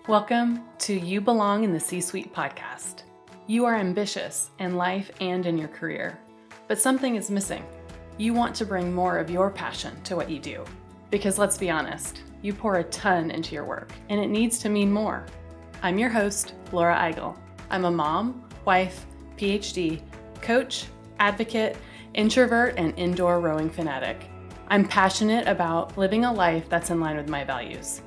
Welcome to You Belong in the C-Suite podcast. You are ambitious in life and in your career, but something is missing. You want to bring more of your passion to what you do. Because let's be honest, you pour a ton into your work, and it needs to mean more. I'm your host, Laura Eigel. I'm a mom, wife, PhD, coach, advocate, introvert, and indoor rowing fanatic. I'm passionate about living a life that's in line with my values.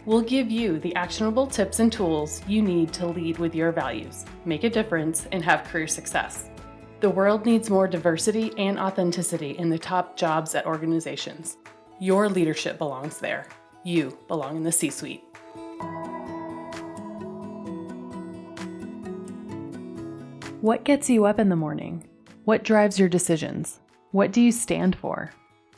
We'll give you the actionable tips and tools you need to lead with your values, make a difference, and have career success. The world needs more diversity and authenticity in the top jobs at organizations. Your leadership belongs there. You belong in the C-Suite. What gets you up in the morning? What drives your decisions? What do you stand for?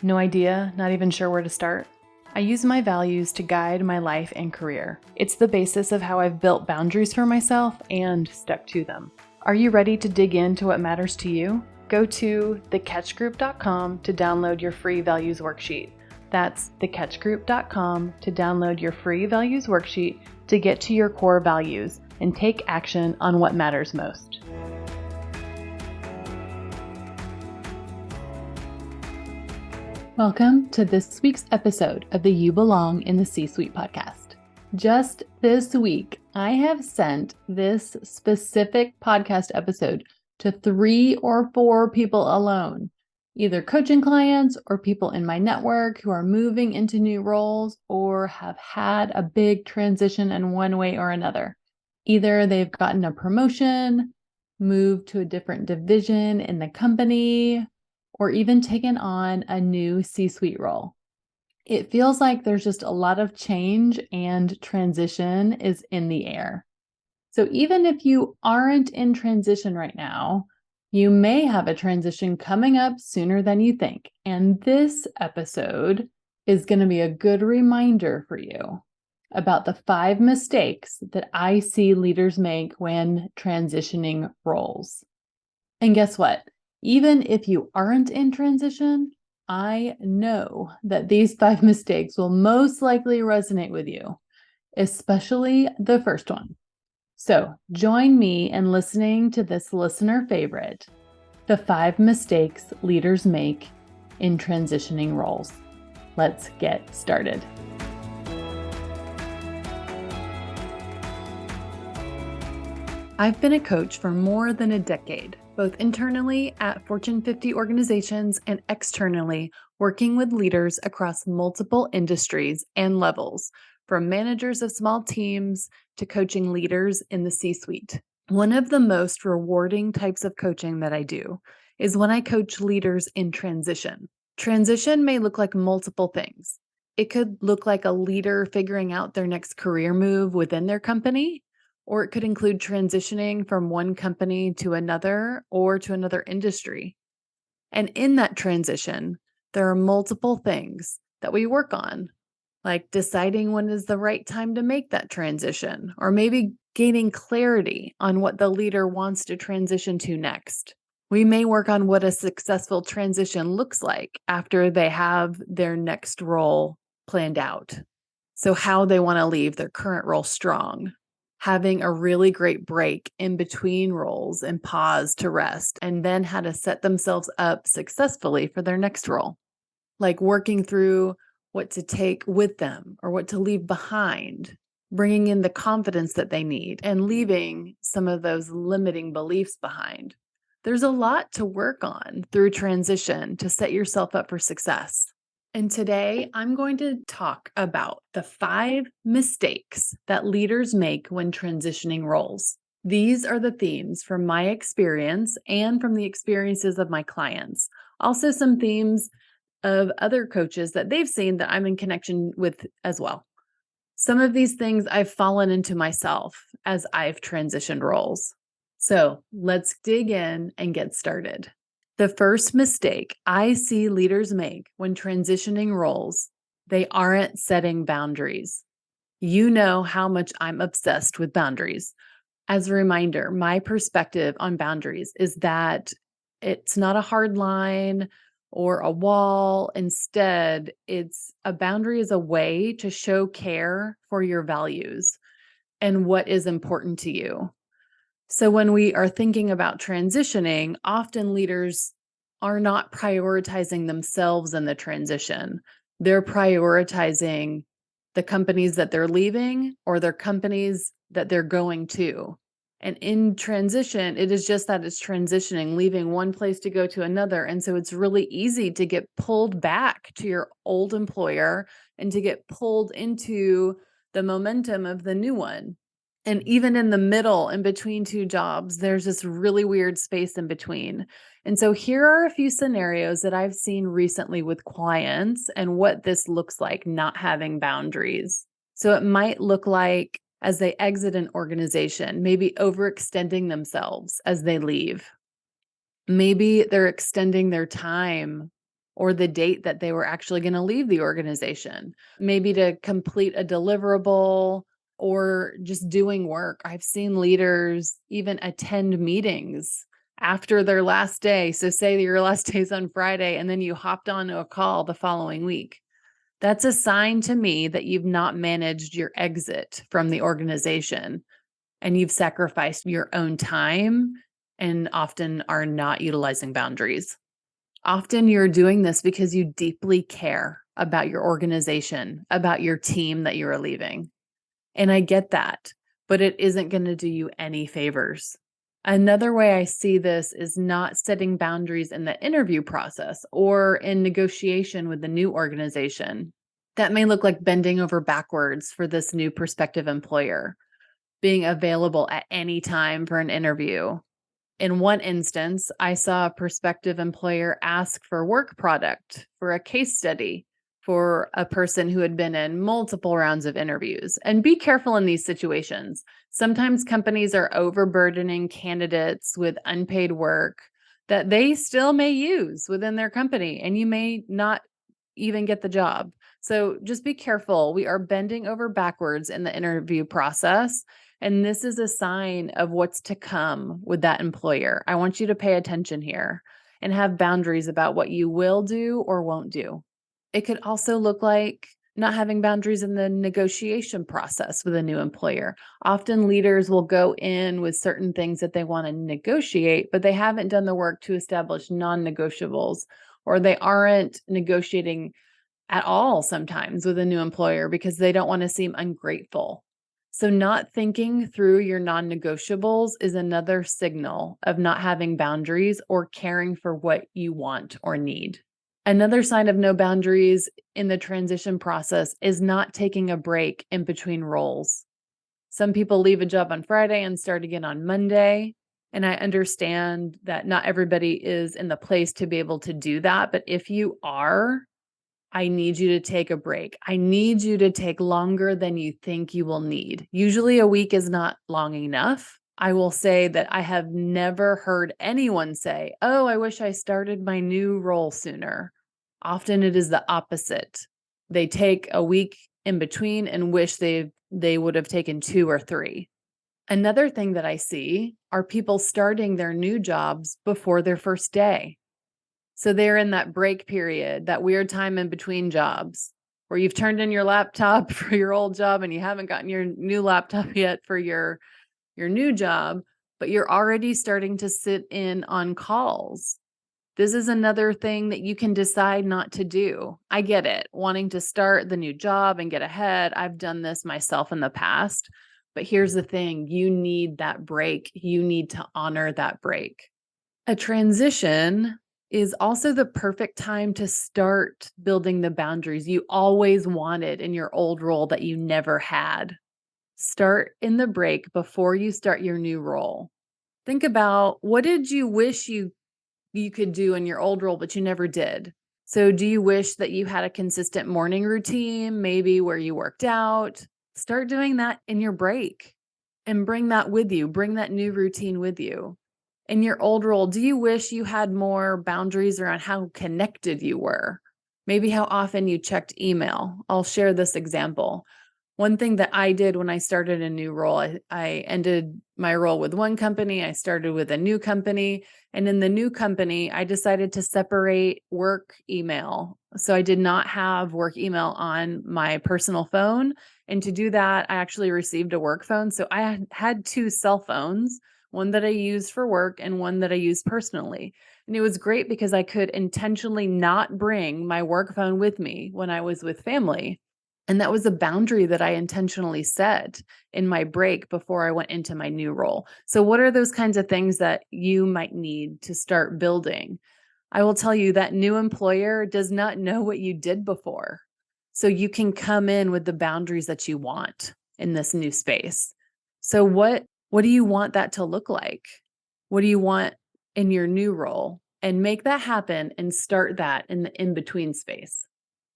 No idea, not even sure where to start? I use my values to guide my life and career. It's the basis of how I've built boundaries for myself and stuck to them. Are you ready to dig into what matters to you? Go to thecatchgroup.com to download your free values worksheet. That's thecatchgroup.com to download your free values worksheet to get to your core values and take action on what matters most. Welcome to this week's episode of the You Belong in the C-Suite podcast. Just this week, I have sent this specific podcast episode to 3 or 4 people alone, either coaching clients or people in my network who are moving into new roles or have had a big transition in one way or another. Either they've gotten a promotion, moved to a different division in the company, or even taken on a new C-suite role. It feels like there's just a lot of change and transition is in the air. So even if you aren't in transition right now, you may have a transition coming up sooner than you think. And this episode is going to be a good reminder for you about the 5 mistakes that I see leaders make when transitioning roles. And guess what? Even if you aren't in transition, I know that these 5 mistakes will most likely resonate with you, especially the first one. So join me in listening to this listener favorite, the 5 mistakes leaders make in transitioning roles. Let's get started. I've been a coach for more than a decade, both internally at Fortune 50 organizations and externally working with leaders across multiple industries and levels, from managers of small teams to coaching leaders in the C-suite. One of the most rewarding types of coaching that I do is when I coach leaders in transition. Transition may look like multiple things. It could look like a leader figuring out their next career move within their company, or it could include transitioning from one company to another or to another industry. And in that transition, there are multiple things that we work on, like deciding when is the right time to make that transition, or maybe gaining clarity on what the leader wants to transition to next. We may work on what a successful transition looks like after they have their next role planned out. So how they want to leave their current role strong, having a really great break in between roles and pause to rest, and then how to set themselves up successfully for their next role. Like working through what to take with them or what to leave behind, bringing in the confidence that they need and leaving some of those limiting beliefs behind. There's a lot to work on through transition to set yourself up for success. And today I'm going to talk about the 5 mistakes that leaders make when transitioning roles. These are the themes from my experience and from the experiences of my clients. Also some themes of other coaches that they've seen that I'm in connection with as well. Some of these things I've fallen into myself as I've transitioned roles. So let's dig in and get started. The first mistake I see leaders make when transitioning roles, they aren't setting boundaries. You know how much I'm obsessed with boundaries. As a reminder, my perspective on boundaries is that it's not a hard line or a wall. Instead, a boundary is a way to show care for your values. and what is important to you. So when we are thinking about transitioning, often leaders are not prioritizing themselves in the transition. They're prioritizing the companies that they're leaving or their companies that they're going to. And in transition, it is just that it's transitioning, leaving one place to go to another. And so it's really easy to get pulled back to your old employer and to get pulled into the momentum of the new one. And even in the middle, in between two jobs, there's this really weird space in between. And so here are a few scenarios that I've seen recently with clients and what this looks like not having boundaries. So it might look like as they exit an organization, maybe overextending themselves as they leave. Maybe they're extending their time or the date that they were actually going to leave the organization, maybe to complete a deliverable or just doing work. I've seen leaders even attend meetings after their last day. So, say your last day is on Friday, and then you hopped onto a call the following week. That's a sign to me that you've not managed your exit from the organization and you've sacrificed your own time and often are not utilizing boundaries. Often you're doing this because you deeply care about your organization, about your team that you're leaving. And I get that, but it isn't going to do you any favors. Another way I see this is not setting boundaries in the interview process or in negotiation with the new organization. That may look like bending over backwards for this new prospective employer, being available at any time for an interview. In one instance, I saw a prospective employer ask for work product for a case study for a person who had been in multiple rounds of interviews. And be careful in these situations. Sometimes companies are overburdening candidates with unpaid work that they still may use within their company, and you may not even get the job. So just be careful. We are bending over backwards in the interview process. And this is a sign of what's to come with that employer. I want you to pay attention here and have boundaries about what you will do or won't do. It could also look like not having boundaries in the negotiation process with a new employer. Often leaders will go in with certain things that they want to negotiate, but they haven't done the work to establish non-negotiables, or they aren't negotiating at all sometimes with a new employer because they don't want to seem ungrateful. So not thinking through your non-negotiables is another signal of not having boundaries or caring for what you want or need. Another sign of no boundaries in the transition process is not taking a break in between roles. Some people leave a job on Friday and start again on Monday. And I understand that not everybody is in the place to be able to do that. But if you are, I need you to take a break. I need you to take longer than you think you will need. Usually a week is not long enough. I will say that I have never heard anyone say, "Oh, I wish I started my new role sooner." Often it is the opposite. They take a week in between and wish they would have taken 2 or 3. Another thing that I see are people starting their new jobs before their first day. So they're in that break period, that weird time in between jobs where you've turned in your laptop for your old job and you haven't gotten your new laptop yet for your new job, but you're already starting to sit in on calls. This is another thing that you can decide not to do. I get it, wanting to start the new job and get ahead. I've done this myself in the past, but here's the thing, you need that break. You need to honor that break. A transition is also the perfect time to start building the boundaries you always wanted in your old role that you never had. Start in the break before you start your new role. Think about, what did you wish you could do in your old role, but you never did? So do you wish that you had a consistent morning routine, maybe where you worked out? Start doing that in your break and bring that with you. Bring that new routine with you. In your old role, do you wish you had more boundaries around how connected you were? Maybe how often you checked email. I'll share this example. One thing that I did when I started a new role, I ended my role with one company, I started with a new company. And in the new company, I decided to separate work email. So I did not have work email on my personal phone, And to do that, I actually received a work phone. So I had two cell phones, one that I used for work and one that I used personally. And it was great because I could intentionally not bring my work phone with me when I was with family. And that was a boundary that I intentionally set in my break before I went into my new role. So, what are those kinds of things that you might need to start building? I will tell you that new employer does not know what you did before. So, you can come in with the boundaries that you want in this new space. So, what do you want that to look like? What do you want in your new role? And make that happen and start that in the in between space.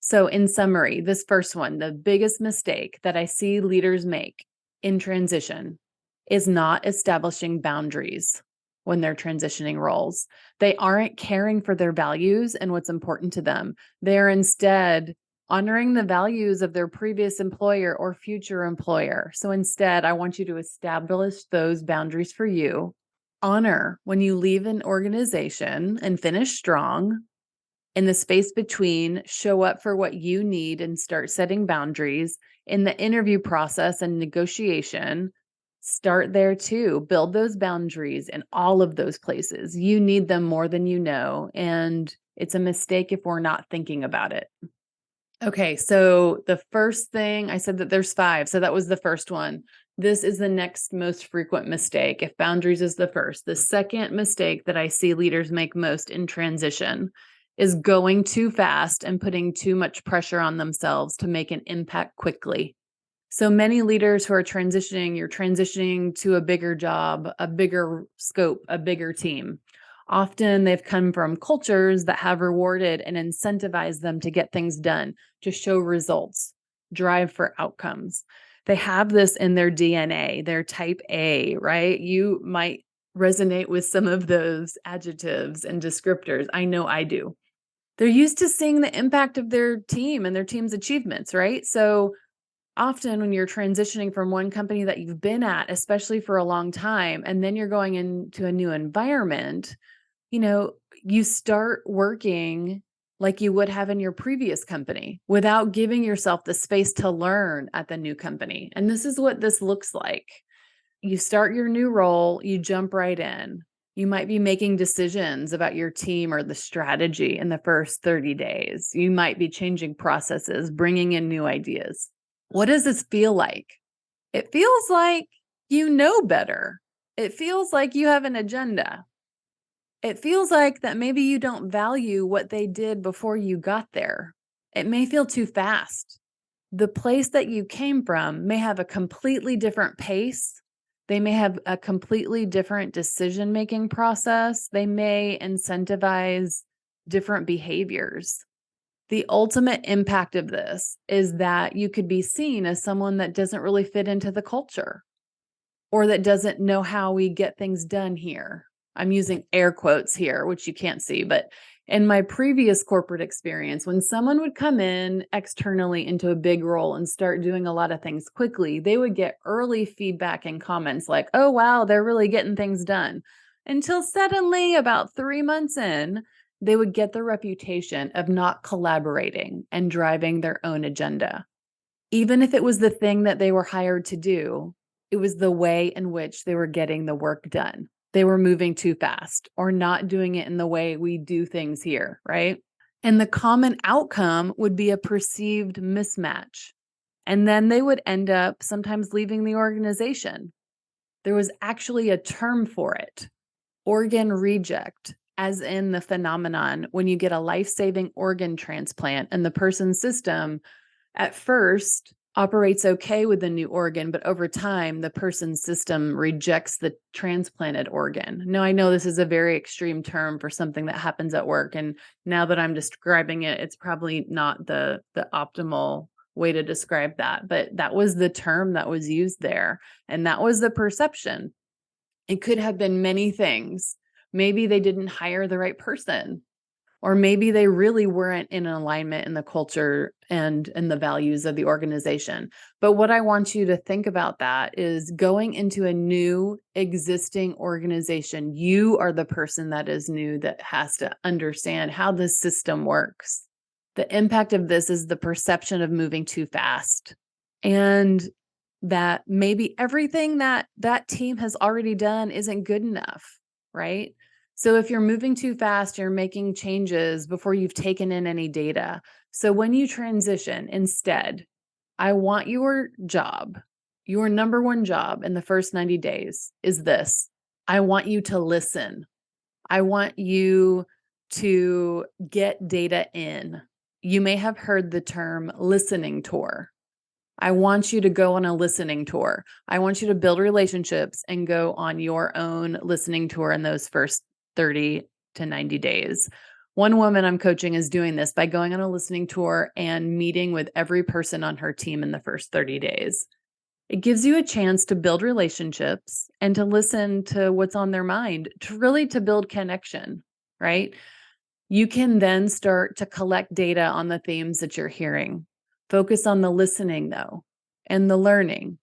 So, in summary, this first one, the biggest mistake that I see leaders make in transition is not establishing boundaries when they're transitioning roles. They aren't caring for their values and what's important to them. They're instead honoring the values of their previous employer or future employer. So, instead, I want you to establish those boundaries for you. Honor when you leave an organization and finish strong. In the space between, show up for what you need and start setting boundaries. In the interview process and negotiation, start there too. Build those boundaries in all of those places. You need them more than you know. And it's a mistake if we're not thinking about it. Okay, so the first thing I said that there's five. So that was the first one. This is the next most frequent mistake. If boundaries is the first, the second mistake that I see leaders make most in transition is going too fast and putting too much pressure on themselves to make an impact quickly. So many leaders who are transitioning, you're transitioning to a bigger job, a bigger scope, a bigger team. Often they've come from cultures that have rewarded and incentivized them to get things done, to show results, drive for outcomes. They have this in their DNA, they're type A, right? You might resonate with some of those adjectives and descriptors. I know I do. They're used to seeing the impact of their team and their team's achievements, right? So often when you're transitioning from one company that you've been at, especially for a long time, and then you're going into a new environment, you know, you start working like you would have in your previous company without giving yourself the space to learn at the new company. And this is what this looks like. You start your new role, you jump right in. You might be making decisions about your team or the strategy in the first 30 days. You might be changing processes, bringing in new ideas. What does this feel like? It feels like you know better. It feels like you have an agenda. It feels like that maybe you don't value what they did before you got there. It may feel too fast. The place that you came from may have a completely different pace. They may have a completely different decision-making process. They may incentivize different behaviors. The ultimate impact of this is that you could be seen as someone that doesn't really fit into the culture or that doesn't know how we get things done here. I'm using air quotes here, which you can't see, but in my previous corporate experience, when someone would come in externally into a big role and start doing a lot of things quickly, they would get early feedback and comments like, oh, wow, they're really getting things done. Until suddenly, about 3 months in, they would get the reputation of not collaborating and driving their own agenda. Even if it was the thing that they were hired to do, it was the way in which they were getting the work done. They were moving too fast or not doing it in the way we do things here, right? And the common outcome would be a perceived mismatch. And then they would end up sometimes leaving the organization. There was actually a term for it, organ reject, as in the phenomenon when you get a life-saving organ transplant and the person's system at first operates okay with the new organ, but over time, the person's system rejects the transplanted organ. Now, I know this is a very extreme term for something that happens at work. And now that I'm describing it, it's probably not the optimal way to describe that, but that was the term that was used there. And that was the perception. It could have been many things. Maybe they didn't hire the right person. Or maybe they really weren't in alignment in the culture and the values of the organization. But what I want you to think about that is going into a new existing organization, you are the person that is new that has to understand how the system works. The impact of this is the perception of moving too fast. and that maybe everything that that team has already done isn't good enough, right? So if you're moving too fast, you're making changes before you've taken in any data. So when you transition, instead, I want your number one job in the first 90 days is this. I want you to listen. I want you to get data in. You may have heard the term listening tour. I want you to go on a listening tour. I want you to build relationships and go on your own listening tour in those first 30 to 90 days. One woman I'm coaching is doing this by going on a listening tour and meeting with every person on her team in the first 30 days. It gives you a chance to build relationships and to listen to what's on their mind, to build connection, right? You can then start to collect data on the themes that you're hearing. Focus on the listening, though, and the learning,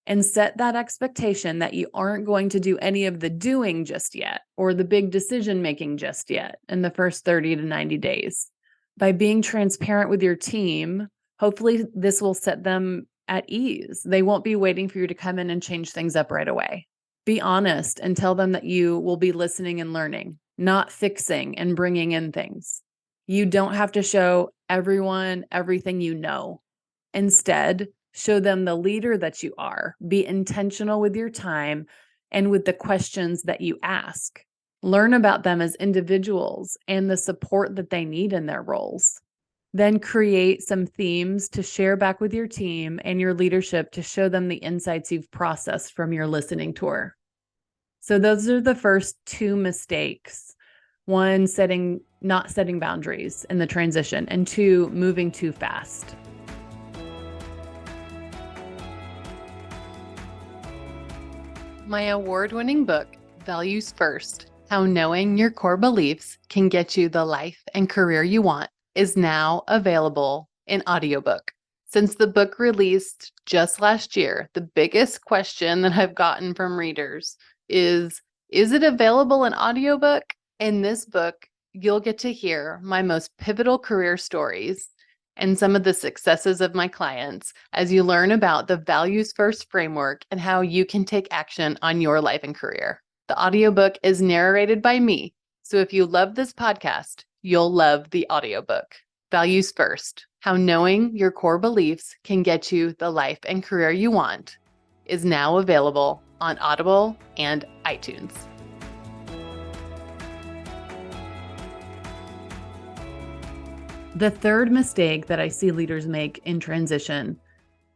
and set that expectation that you aren't going to do any of the doing just yet or the big decision making just yet in the first 30 to 90 days. By being transparent with your team, hopefully this will set them at ease. They won't be waiting for you to come in and change things up right away. Be honest and tell them that you will be listening and learning, not fixing and bringing in things. You don't have to show everyone everything you know. Instead, show them the leader that you are. Be intentional with your time and with the questions that you ask. Learn about them as individuals and the support that they need in their roles. Then create some themes to share back with your team and your leadership to show them the insights you've processed from your listening tour. So those are the first two mistakes. One, not setting boundaries in the transition, and two, moving too fast. My award-winning book, Values First: How Knowing Your Core Beliefs Can Get You the Life and Career You Want, is now available in audiobook. Since the book released just last year, the biggest question that I've gotten from readers is it available in audiobook? In this book, you'll get to hear my most pivotal career stories and some of the successes of my clients as you learn about the Values First framework and how you can take action on your life and career. The audiobook is narrated by me, so if you love this podcast, you'll love the audiobook. Values First: How Knowing Your Core Beliefs Can Get You the Life and Career You Want is now available on Audible and iTunes. The third mistake that I see leaders make in transition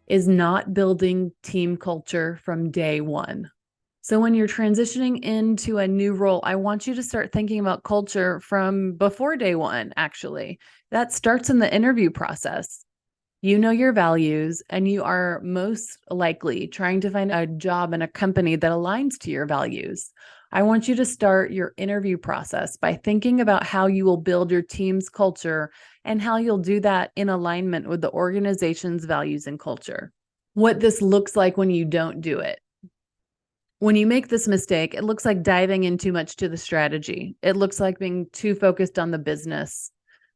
is not building team culture from day one. So when you're transitioning into a new role, I want you to start thinking about culture from before day one, actually. That starts in the interview process. You know your values, and you are most likely trying to find a job in a company that aligns to your values. I want you to start your interview process by thinking about how you will build your team's culture and how you'll do that in alignment with the organization's values and culture. What this looks like when you don't do it. When you make this mistake, it looks like diving in too much to the strategy. It looks like being too focused on the business.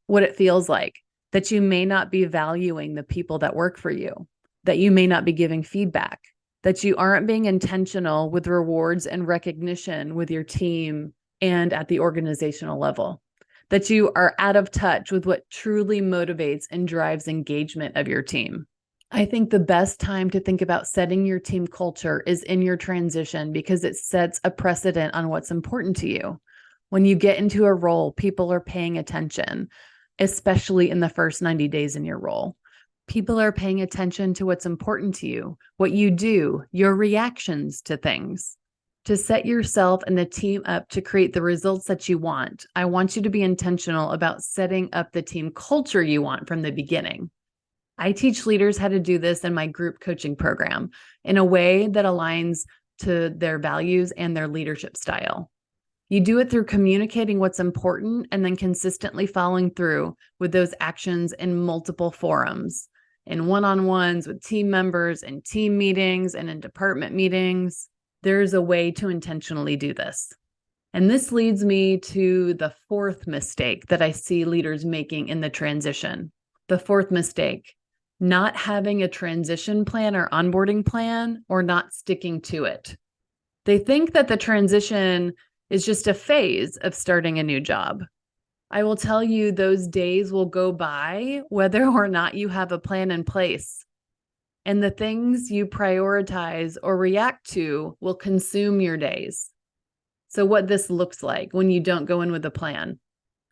What it feels like, that you may not be valuing the people that work for you, that you may not be giving feedback, that you aren't being intentional with rewards and recognition with your team and at the organizational level, that you are out of touch with what truly motivates and drives engagement of your team. I think the best time to think about setting your team culture is in your transition because it sets a precedent on what's important to you. When you get into a role, people are paying attention, especially in the first 90 days in your role. People are paying attention to what's important to you, what you do, your reactions to things. To set yourself and the team up to create the results that you want, I want you to be intentional about setting up the team culture you want from the beginning. I teach leaders how to do this in my group coaching program in a way that aligns to their values and their leadership style. You do it through communicating what's important and then consistently following through with those actions in multiple forums, in one-on-ones with team members, in team meetings, and in department meetings. There's a way to intentionally do this. And this leads me to the fourth mistake that I see leaders making in the transition. The fourth mistake: not having a transition plan or onboarding plan, or not sticking to it. They think that the transition is just a phase of starting a new job. I will tell you, those days will go by whether or not you have a plan in place. And the things you prioritize or react to will consume your days. So, what this looks like when you don't go in with a plan.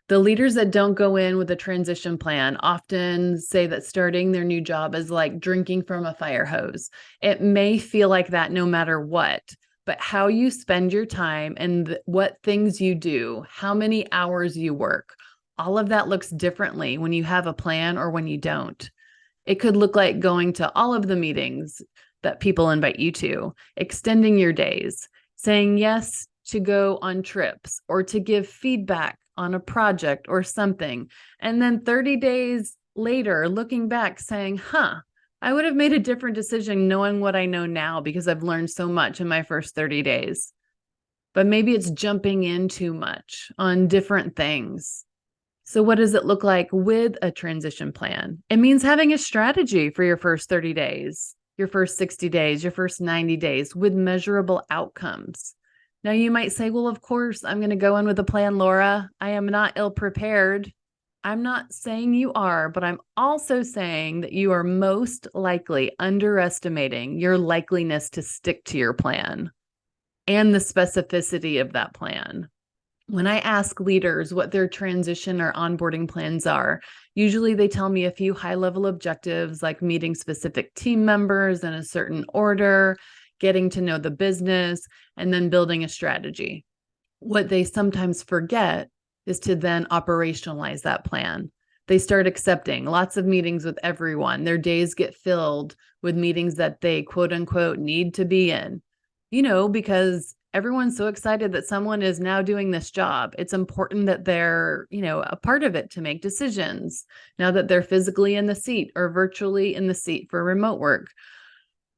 The leaders that don't go in with a transition plan often say that starting their new job is like drinking from a fire hose. It may feel like that no matter what, but how you spend your time and what things you do, how many hours you work, all of that looks differently when you have a plan or when you don't. It could look like going to all of the meetings that people invite you to, extending your days, saying yes to go on trips or to give feedback on a project or something. And then 30 days later, looking back saying, I would have made a different decision knowing what I know now because I've learned so much in my first 30 days. But maybe it's jumping in too much on different things. So what does it look like with a transition plan? It means having a strategy for your first 30 days, your first 60 days, your first 90 days with measurable outcomes. Now you might say, well, of course, I'm going to go in with a plan, Laura. I am not ill-prepared. I'm not saying you are, but I'm also saying that you are most likely underestimating your likeliness to stick to your plan and the specificity of that plan. When I ask leaders what their transition or onboarding plans are, usually they tell me a few high-level objectives like meeting specific team members in a certain order, getting to know the business, and then building a strategy. What they sometimes forget is to then operationalize that plan. They start accepting lots of meetings with everyone. Their days get filled with meetings that they quote unquote need to be in, because everyone's so excited that someone is now doing this job. It's important that they're, a part of it to make decisions now that they're physically in the seat or virtually in the seat for remote work.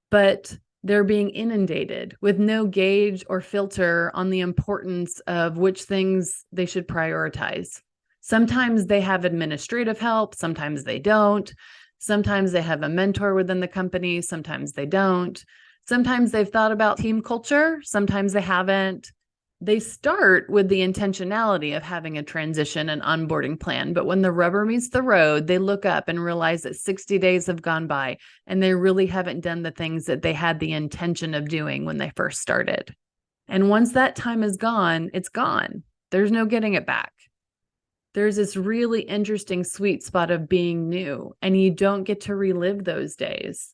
But they're being inundated with no gauge or filter on the importance of which things they should prioritize. Sometimes they have administrative help, sometimes they don't. Sometimes they have a mentor within the company, sometimes they don't. Sometimes they've thought about team culture, sometimes they haven't. They start with the intentionality of having a transition and onboarding plan, but when the rubber meets the road, they look up and realize that 60 days have gone by and they really haven't done the things that they had the intention of doing when they first started. And once that time is gone, it's gone. There's no getting it back. There's this really interesting sweet spot of being new, and you don't get to relive those days.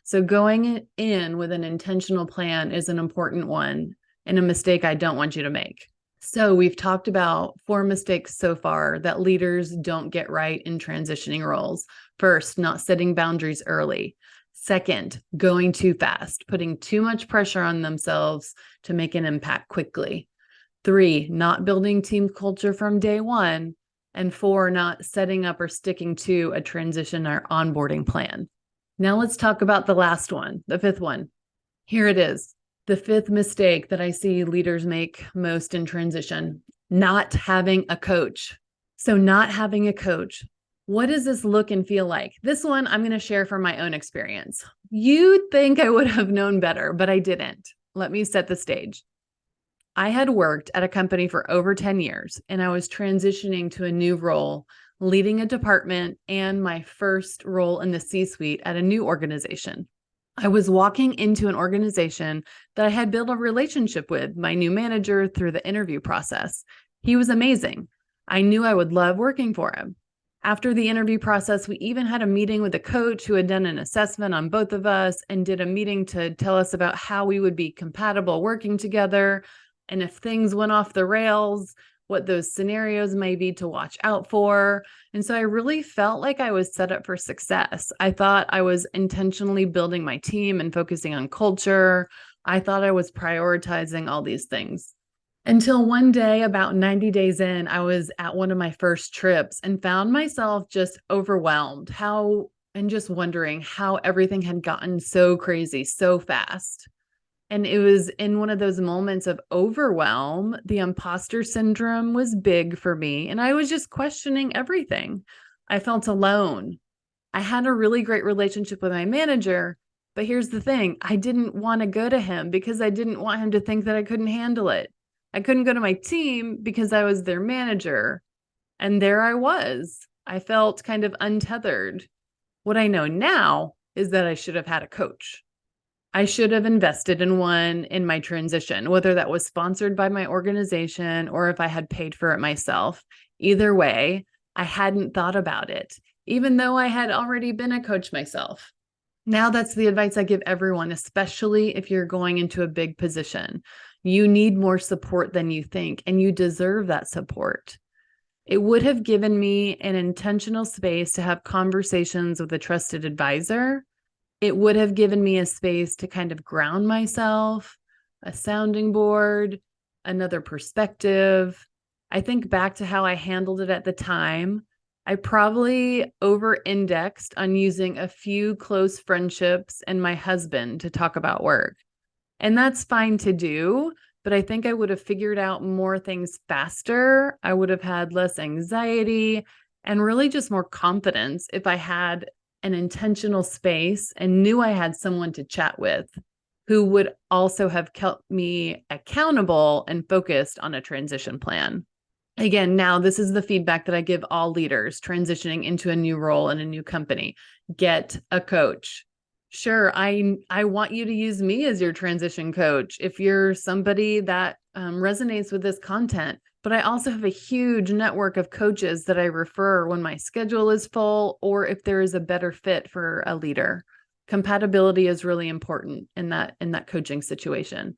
So going in with an intentional plan is an important one and a mistake I don't want you to make. So we've talked about 4 mistakes so far that leaders don't get right in transitioning roles. First, not setting boundaries early. Second, going too fast, putting too much pressure on themselves to make an impact quickly. 3, not building team culture from day one. And 4, not setting up or sticking to a transition or onboarding plan. Now let's talk about the last one, the 5th one. Here it is. The 5th mistake that I see leaders make most in transition, not having a coach. So not having a coach. What does this look and feel like? This one I'm going to share from my own experience. You'd think I would have known better, but I didn't. Let me set the stage. I had worked at a company for over 10 years, and I was transitioning to a new role, leading a department and my first role in the C-suite at a new organization. I was walking into an organization that I had built a relationship with, my new manager, through the interview process. He was amazing. I knew I would love working for him. After the interview process, we even had a meeting with a coach who had done an assessment on both of us and did a meeting to tell us about how we would be compatible working together. And if things went off the rails, what those scenarios may be to watch out for. And so I really felt like I was set up for success. I thought I was intentionally building my team and focusing on culture. I thought I was prioritizing all these things. Until one day, about 90 days in, I was at one of my first trips and found myself just overwhelmed and just wondering how everything had gotten so crazy so fast. And it was in one of those moments of overwhelm. The imposter syndrome was big for me, and I was just questioning everything. I felt alone. I had a really great relationship with my manager, but here's the thing. I didn't want to go to him because I didn't want him to think that I couldn't handle it. I couldn't go to my team because I was their manager. And there I was. I felt kind of untethered. What I know now is that I should have had a coach. I should have invested in one in my transition, whether that was sponsored by my organization or if I had paid for it myself. Either way, I hadn't thought about it, even though I had already been a coach myself. Now that's the advice I give everyone, especially if you're going into a big position. You need more support than you think, and you deserve that support. It would have given me an intentional space to have conversations with a trusted advisor. It would have given me a space to kind of ground myself, a sounding board, another perspective. I think back to how I handled it at the time. I probably over-indexed on using a few close friendships and my husband to talk about work. And that's fine to do, but I think I would have figured out more things faster. I would have had less anxiety and really just more confidence if I had an intentional space and knew I had someone to chat with who would also have kept me accountable and focused on a transition plan. Again, now this is the feedback that I give all leaders transitioning into a new role in a new company. Get a coach. Sure, I want you to use me as your transition coach if you're somebody that resonates with this content. But I also have a huge network of coaches that I refer when my schedule is full or if there is a better fit for a leader. Compatibility is really important in that coaching situation.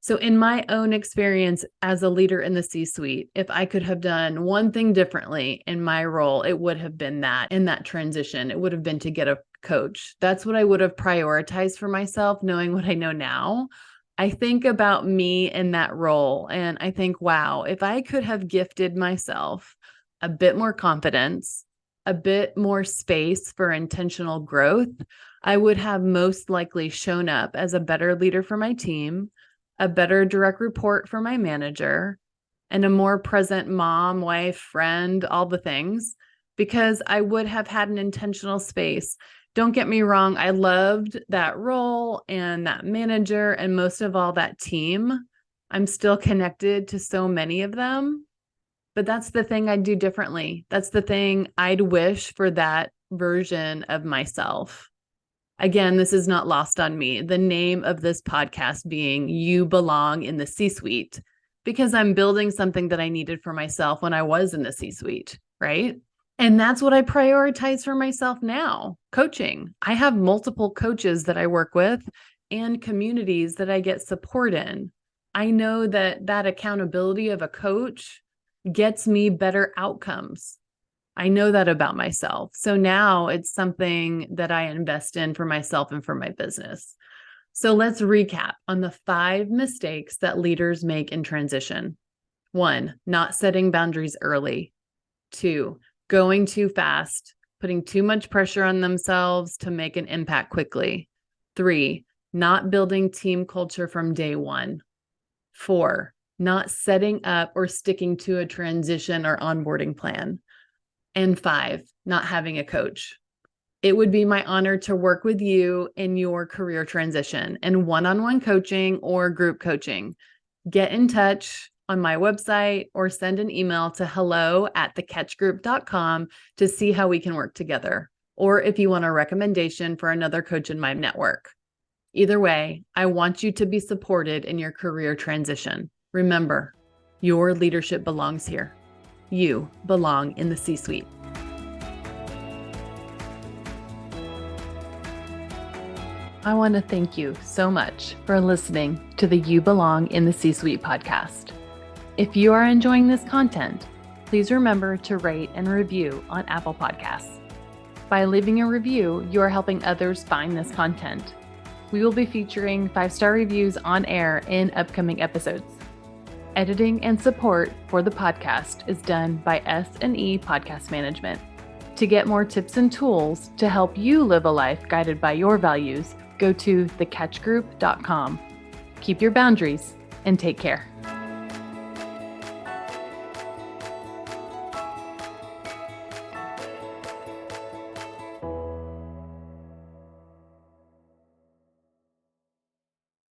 So in my own experience as a leader in the C-suite, if I could have done one thing differently in my role, it would have been that in that transition, it would have been to get a coach. That's what I would have prioritized for myself, knowing what I know now. I think about me in that role and I think, wow, if I could have gifted myself a bit more confidence, a bit more space for intentional growth, I would have most likely shown up as a better leader for my team, a better direct report for my manager, and a more present mom, wife, friend, all the things, because I would have had an intentional space. Don't get me wrong. I loved that role and that manager and most of all that team. I'm still connected to so many of them, but that's the thing I'd do differently. That's the thing I'd wish for that version of myself. Again, this is not lost on me. The name of this podcast being You Belong in the C-Suite, because I'm building something that I needed for myself when I was in the C-Suite, right? And that's what I prioritize for myself now, coaching. I have multiple coaches that I work with and communities that I get support in. I know that accountability of a coach gets me better outcomes. I know that about myself. So now it's something that I invest in for myself and for my business. So let's recap on the 5 mistakes that leaders make in transition. 1, not setting boundaries early. 2, going too fast, putting too much pressure on themselves to make an impact quickly. 3, not building team culture from day one. 4, not setting up or sticking to a transition or onboarding plan. And 5, not having a coach. It would be my honor to work with you in your career transition in one-on-one coaching or group coaching. Get in touch on my website or send an email to hello@thecatchgroup.com to see how we can work together. Or if you want a recommendation for another coach in my network. Either way, I want you to be supported in your career transition. Remember, your leadership belongs here. You belong in the C-suite. I want to thank you so much for listening to the You Belong in the C-Suite podcast. If you are enjoying this content, please remember to rate and review on Apple Podcasts. By leaving a review, you are helping others find this content. We will be featuring 5-star reviews on air in upcoming episodes. Editing and support for the podcast is done by S&E Podcast Management. To get more tips and tools to help you live a life guided by your values, go to thecatchgroup.com. Keep your boundaries and take care.